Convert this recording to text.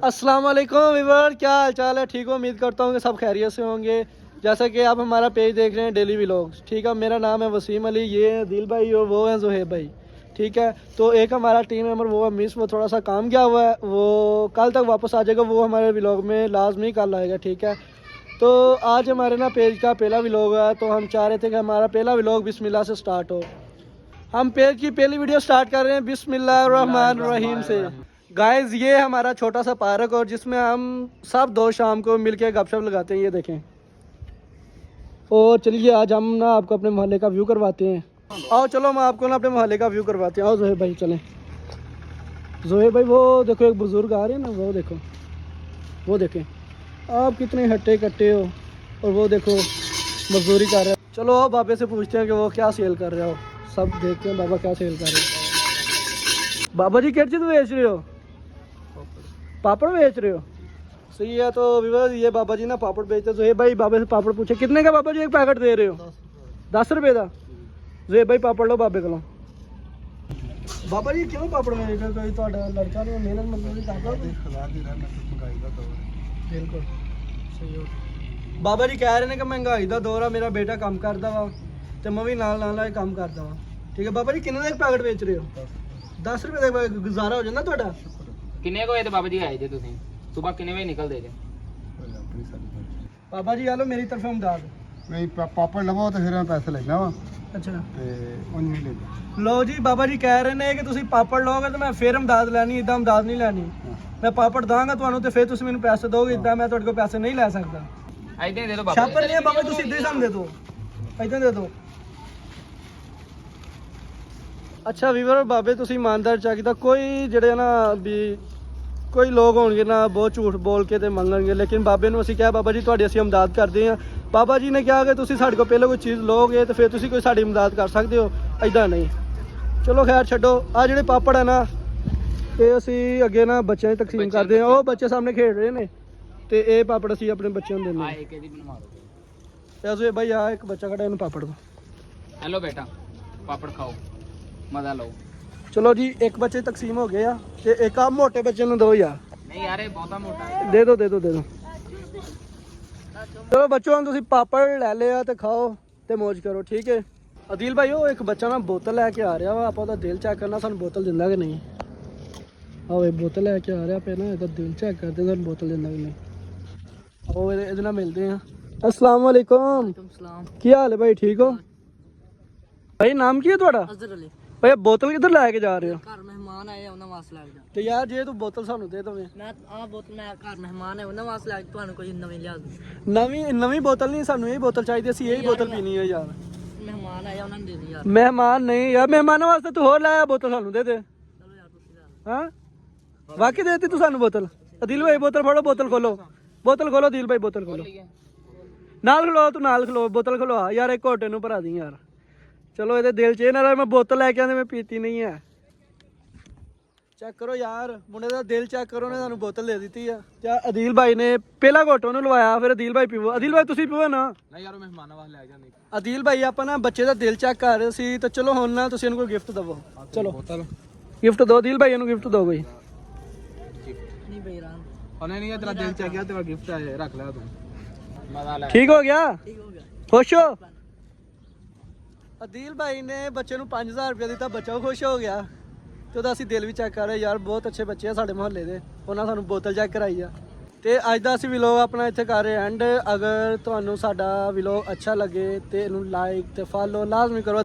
अस्सलाम वालेकुम वीवर, क्या हाल चाल है? ठीक हो? उम्मीद करता हूँ कि सब खैरियत से होंगे। जैसा कि आप हमारा पेज देख रहे हैं डेली व्लॉग्स, ठीक है। मेरा नाम है वसीम अली, ये है दिल भाई और वो है ज़ुहैब भाई, ठीक है। तो एक हमारा टीम मेंबर वो है मिस, वो थोड़ा सा काम गया हुआ है, वो कल तक वापस आ जाएगा। वो हमारे व्लॉग में लाजमी कल आएगा, ठीक है। तो आज हमारे ना पेज का पहला व्लॉग है, तो हम चाह रहे थे कि हमारा पहला व्लॉग बिस्मिल्लाह से स्टार्ट हो। हम पेज की पहली वीडियो स्टार्ट कर रहे हैं बिस्मिल्लाहिर्रहमानिर्रहीम से। गाइस, ये हमारा छोटा सा पार्क और जिसमें हम सब दोस्त शाम को मिलके गपशप लगाते हैं, ये देखें। और चलिए आज हम ना आपको अपने मोहल्ले का व्यू करवाते हैं। आओ चलो हम आपको ना अपने मोहल्ले का व्यू करवाते हैं। आओ ज़ुहैब भाई चलें। ज़ुहैब भाई वो देखो एक बुज़ुर्ग आ रहे हैं ना, वो देखो, वो देखें आप कितने हट्टे कट्टे हो। और वो देखो मजदूरी कर रहे हो। चलो आओ बाबे से पूछते हैं कि वो क्या सेल कर रहे हो। सब देखते हैं बाबा क्या सेल कर रहे हो। बाबा जी क्या चीज़ बेच रहे हो? पापड़ बेच रहे हो, सही है। तो विवाद ये बाबा जी ना पापड़ बेचते। ज़ुहैब भाई बाबा से पापड़ पूछे कितने का बाबा जी एक पैकेट दे रहे हो? 10 रुपये का। ज़ुहैब भाई पापड़ लो बाबे को। बाबा जी क्यों पापड़ बेच रहे हो? कोई ਤੁਹਾਡਾ ਲੜਕਾ ਨੂੰ ਮਿਹਨਤ ਮਜ਼ਦੂਰੀ ਕਰਦਾ ਕੋਈ? ਬਿਲਕੁਲ ਸਹੀ ਹੋ। ਬਾਬਾ ਜੀ ਕਹਿ ਰਹੇ ਨੇ ਕਿ ਮਹਿੰਗਾਈ ਦਾ ਦੌਰ ਆ, ਮੇਰਾ ਬੇਟਾ ਕੰਮ ਕਰਦਾ ਵਾ ਤੇ ਮੈਂ ਵੀ ਨਾਲ ਇਹ ਕੰਮ ਕਰਦਾ ਵਾ, ਠੀਕ ਹੈ। ਬਾਬਾ ਜੀ ਕਿੰਨੇ ਦਾ ਇੱਕ ਪੈਕਟ ਵੇਚ ਰਹੇ ਹੋ? 10 ਰੁਪਏ ਦਾ ਗੁਜ਼ਾਰਾ ਹੋ ਜਾਂਦਾ ਤੁਹਾਡਾ? ਕਿੰਨੇ ਕੋ ਇਹ ਤੇ ਬਾਬਾ ਜੀ ਆਏ ਜੇ ਤੁਸੀਂ ਸਵੇਰ ਕਿੰਨੇ ਵਜੇ ਨਿਕਲਦੇ ਜੇ? ਬਾਬਾ ਜੀ ਆ ਲਓ ਮੇਰੀ ਤਰਫੋਂ ਇਮਦਾਦ। ਨਹੀਂ ਪਾਪੜ ਲਵੋ ਤੇ ਫਿਰ ਮੈਂ ਪੈਸੇ ਲੈਣਾ ਵਾ ਅੱਛਾ ਤੇ ਉਹ ਨਹੀਂ ਲੈਂਦਾ। ਲਓ ਜੀ ਬਾਬਾ ਜੀ ਕਹਿ ਰਹੇ ਨੇ ਕਿ ਤੁਸੀਂ ਪਾਪੜ ਲਓਗੇ ਤਾਂ ਮੈਂ ਫਿਰ ਇਮਦਾਦ ਲੈਣੀ, ਇਦਾਂ ਇਮਦਾਦ ਨਹੀਂ ਲੈਣੀ। ਮੈਂ ਪਾਪੜ ਦਾਂਗਾ ਤੁਹਾਨੂੰ ਤੇ ਫਿਰ ਤੁਸੀਂ ਮੈਨੂੰ ਪੈਸੇ ਦੋਗੇ, ਇਦਾਂ ਮੈਂ ਤੁਹਾਡੇ ਕੋਲ ਪੈਸੇ ਨਹੀਂ ਲੈ ਸਕਦਾ। ਐਦਾਂ ਦੇ ਦਿਓ ਬਾਬਾ ਛਾਪਰ ਨਹੀਂ ਬਾਬਾ ਤੁਸੀਂ ਇਦਾਂ ਹੀ ਸਾਨੂੰ ਦੇ ਦਿਓ, ਇਦਾਂ ਦੇ ਦਿਓ। ਅੱਛਾ ਵੀਵਰ ਬਾਬੇ ਤੁਸੀਂ ਇਮਾਨਦਾਰ ਚਾਹੀਦਾ। ਕੋਈ ਜਿਹੜੇ ਨਾ ਵੀ ਕੋਈ ਲੋਕ ਹੋਣਗੇ ਨਾ ਬਹੁਤ ਝੂਠ ਬੋਲ ਕੇ ਤੇ ਮੰਗਣਗੇ, ਲੇਕਿਨ ਬਾਬੇ ਨੂੰ ਅਸੀਂ ਕਿਹਾ ਬਾਬਾ ਜੀ ਤੁਹਾਡੀ ਅਸੀਂ ਇਮਦਾਦ ਕਰਦੇ ਹਾਂ। ਬਾਬਾ ਜੀ ਨੇ ਕਿਹਾ ਕਿ ਤੁਸੀਂ ਸਾਡੇ ਕੋਲ ਪਹਿਲਾਂ ਕੋਈ ਚੀਜ਼ ਲਓਗੇ ਤੇ ਫਿਰ ਤੁਸੀਂ ਕੋਈ ਸਾਡੀ ਇਮਦਾਦ ਕਰ ਸਕਦੇ ਹੋ, ਐਦਾਂ ਨਹੀਂ। ਚਲੋ ਖੈਰ ਛੱਡੋ। ਆ ਜਿਹੜੇ ਪਾਪੜ ਹੈ ਨਾ ਇਹ ਅਸੀਂ ਅੱਗੇ ਨਾ ਬੱਚਿਆਂ 'ਚ ਤਕਸੀਮ ਕਰਦੇ ਹਾਂ। ਉਹ ਬੱਚੇ ਸਾਹਮਣੇ ਖੇਡ ਰਹੇ ਨੇ ਤੇ ਇਹ ਪਾਪੜ ਅਸੀਂ ਆਪਣੇ ਬੱਚਿਆਂ ਨੂੰ ਦਿੰਦੇ ਹਾਂ। ਇੱਕ ਇਹਦੀ ਬਣਵਾ ਦਿਓ। ਐਸੋ ਭਾਈ ਆ ਇੱਕ ਬੱਚਾ ਖੜਾ ਇਹਨੂੰ ਪਾਪੜ ਦੋ। ਹੈਲੋ ਬੇਟਾ ਪਾਪੜ ਖਾਓ ਮਜ਼ਾ ਲਓ। ਚਲੋ ਜੀ ਇੱਕ ਬੱਚੇ ਤਕਸੀਮ ਹੋ ਗਏ ਆ ਤੇ ਇੱਕ ਆ ਮੋਟੇ ਬੱਚੇ ਨੂੰ ਦਿਓ ਯਾਰ। ਨਹੀਂ ਯਾਰ ਇਹ ਬਹੁਤਾ ਮੋਟਾ ਹੈ। ਦੇ ਦਿਓ ਦੇ ਦਿਓ ਦੇ ਦਿਓ। ਚਲੋ ਬੱਚੋ ਹੁਣ ਤੁਸੀਂ ਪਾਪੜ ਲੈ ਲਿਆ ਤੇ ਖਾਓ ਤੇ ਮौज ਕਰੋ, ਠੀਕ ਹੈ। ਅਦੀਲ ਭਾਈ ਉਹ ਇੱਕ ਬੱਚਾ ਨਾ ਬੋਤਲ ਲੈ ਕੇ ਆ ਰਿਹਾ ਵਾ, ਆਪਾਂ ਉਹਦਾ ਦਿਲ ਚੈੱਕ ਕਰਨਾ ਸਾਨੂੰ ਬੋਤਲ ਦਿੰਦਾ ਕਿ ਨਹੀਂ। ਆਓ ਇਹ ਬੋਤਲ ਲੈ ਕੇ ਆ ਰਿਹਾ, ਪਹਿਲਾਂ ਇਹਦਾ ਦਿਲ ਚੈੱਕ ਕਰਦੇ ਸਾਨੂੰ ਬੋਤਲ ਦਿੰਦਾ ਕਿ ਨਹੀਂ। ਆਓ ਇਹਦੇ ਨਾਲ ਮਿਲਦੇ ਹਾਂ। अस्सलाम वालेकुम। ਕੀ ਹਾਲ ਹੈ ਭਾਈ, ਠੀਕ ਹੋ ਭਾਈ? ਨਾਮ ਕੀ ਹੈ ਤੁਹਾਡਾ? ਅਜ਼ਰ ਅਲੀ। ਭਾਈ ਬੋਤਲ ਕਿੱਧਰ ਲੈ ਕੇ ਜਾ ਰਹੇ ਹੋ? ਘਰ ਮਹਿਮਾਨ ਆਏ ਉਹਨਾਂ ਵਾਸਤੇ ਲੈ ਜਾ। ਤੇ ਯਾਰ ਜੇ ਤੂੰ ਬੋਤਲ ਸਾਨੂੰ ਦੇ ਦਵੇਂ। ਮੈਂ ਆਹ ਬੋਤਲ ਮੈਂ ਘਰ ਮਹਿਮਾਨ ਆਏ ਉਹਨਾਂ ਵਾਸਤੇ ਲੈ ਤੁਹਾਨੂੰ ਕੋਈ ਨਵੀਂ ਲਿਆ ਦੂੰ। ਨਵੀਂ ਬੋਤਲ ਨਹੀਂ, ਸਾਨੂੰ ਇਹ ਬੋਤਲ ਚਾਹੀਦੀ, ਅਸੀਂ ਇਹੀ ਬੋਤਲ ਪੀਣੀ ਹੈ ਯਾਰ। ਮਹਿਮਾਨ ਆਏ ਉਹਨਾਂ ਨੂੰ ਦੇ ਦੇ ਯਾਰ। ਮਹਿਮਾਨ ਨਹੀਂ ਯਾਰ, ਮਹਿਮਾਨਾਂ ਵਾਸਤੇ ਤੂੰ ਹੋਰ ਲਾਇਆ ਬੋਤਲ, ਸਾਨੂੰ ਦੇ ਦੇ। ਚਲੋ ਯਾਰ ਤੁਸੀਂ ਲੈ ਹਾਂ ਵਾਕਈ ਦੇਤੀ ਤੂੰ ਸਾਨੂੰ ਬੋਤਲ। ਅਦੀਲ ਭਾਈ ਬੋਤਲ ਫੜੋ, ਬੋਤਲ ਖੋਲੋ, ਬੋਤਲ ਖੋਲੋ। ਅਦੀਲ ਭਾਈ ਬੋਤਲ ਖੋਲੋ, ਨਾਲ ਖਲੋ, ਤੂੰ ਨਾਲ ਖਲੋ, ਬੋਤਲ ਖਲਵਾ ਯਾਰ। ਇੱਕ ਘੋਟੇ ਨੂੰ ਭਰਾ ਦੀ ਯਾਰ। ਚਲੋ ਇਹਦੇ ਦਿਲ 'ਚ ਇਹ ਨਾ ਰਹੇ ਮੈਂ ਬੋਤਲ ਲੈ ਕੇ ਆਂਦੇ ਮੈਂ ਪੀਤੀ ਨਹੀਂ ਹੈ। ਚੈੱਕ ਕਰੋ ਯਾਰ, ਮੁੰਡੇ ਦਾ ਦਿਲ ਚੈੱਕ ਕਰੋ, ਨੇ ਤੁਹਾਨੂੰ ਬੋਤਲ ਦੇ ਦਿੱਤੀ ਆ। ਤੇ ਅਦੀਲ ਭਾਈ ਨੇ ਪਹਿਲਾ ਘੋਟ ਉਹਨੂੰ ਲਵਾਇਆ, ਫਿਰ ਅਦੀਲ ਭਾਈ ਪੀਵੋ। ਅਦੀਲ ਭਾਈ ਤੁਸੀਂ ਪੀਵੋ ਨਾ। ਨਹੀਂ ਯਾਰ ਮਹਿਮਾਨਾਂ ਵਾਸਤੇ ਲੈ ਜਾਂਦੇ। ਅਦੀਲ ਭਾਈ ਆਪਾਂ ਨਾ ਬੱਚੇ ਦਾ ਦਿਲ ਚੈੱਕ ਕਰ ਰਹੇ ਸੀ, ਤਾਂ ਚਲੋ ਹੁਣ ਨਾ ਤੁਸੀਂ ਇਹਨੂੰ ਕੋਈ ਗਿਫਟ ਦਵੋ। ਚਲੋ ਬੋਤਲ ਗਿਫਟ ਦਿਓ ਅਦੀਲ ਭਾਈ, ਇਹਨੂੰ ਗਿਫਟ ਦਿਓ ਕੋਈ। ਨਹੀਂ ਬਈ ਰਾਮ ਉਹਨੇ ਨਹੀਂ ਤੇਰਾ ਦਿਲ ਚ ਆ ਗਿਆ, ਤੇਰਾ ਗਿਫਟ ਹੈ ਰੱਖ ਲੈ ਤੂੰ। ਮਜ਼ਾ ਲੈ। ਠੀਕ ਹੋ ਗਿਆ? ਠੀਕ ਹੋ ਗਿਆ। ਖੁਸ਼ ਹੋ? ਅਦੀਲ ਭਾਈ ਨੇ ਬੱਚੇ ਨੂੰ 5000 ਰੁਪਏ ਦਿੱਤਾ, ਬੱਚਾ ਉਹ ਖੁਸ਼ ਹੋ ਗਿਆ। ਤੇ ਉਹਦਾ ਅਸੀਂ ਦਿਲ ਵੀ ਚੈੱਕ ਕਰ ਰਹੇ ਯਾਰ, ਬਹੁਤ ਅੱਛੇ ਬੱਚੇ ਆ ਸਾਡੇ ਮੁਹੱਲੇ ਦੇ, ਉਹਨਾਂ ਸਾਨੂੰ ਬੋਤਲ ਚੈੱਕ ਕਰਾਈ ਆ। ਤੇ ਅੱਜ ਦਾ ਅਸੀਂ ਵਲੌਗ ਆਪਣਾ ਇੱਥੇ ਕਰ ਰਹੇ ਐਂਡ। ਅਗਰ ਤੁਹਾਨੂੰ ਸਾਡਾ ਵਲੌਗ ਅੱਛਾ ਲੱਗੇ ਤੇ ਇਹਨੂੰ ਲਾਈਕ ਤੇ ਫਾਲੋ ਲਾਜ਼ਮੀ ਕਰੋ।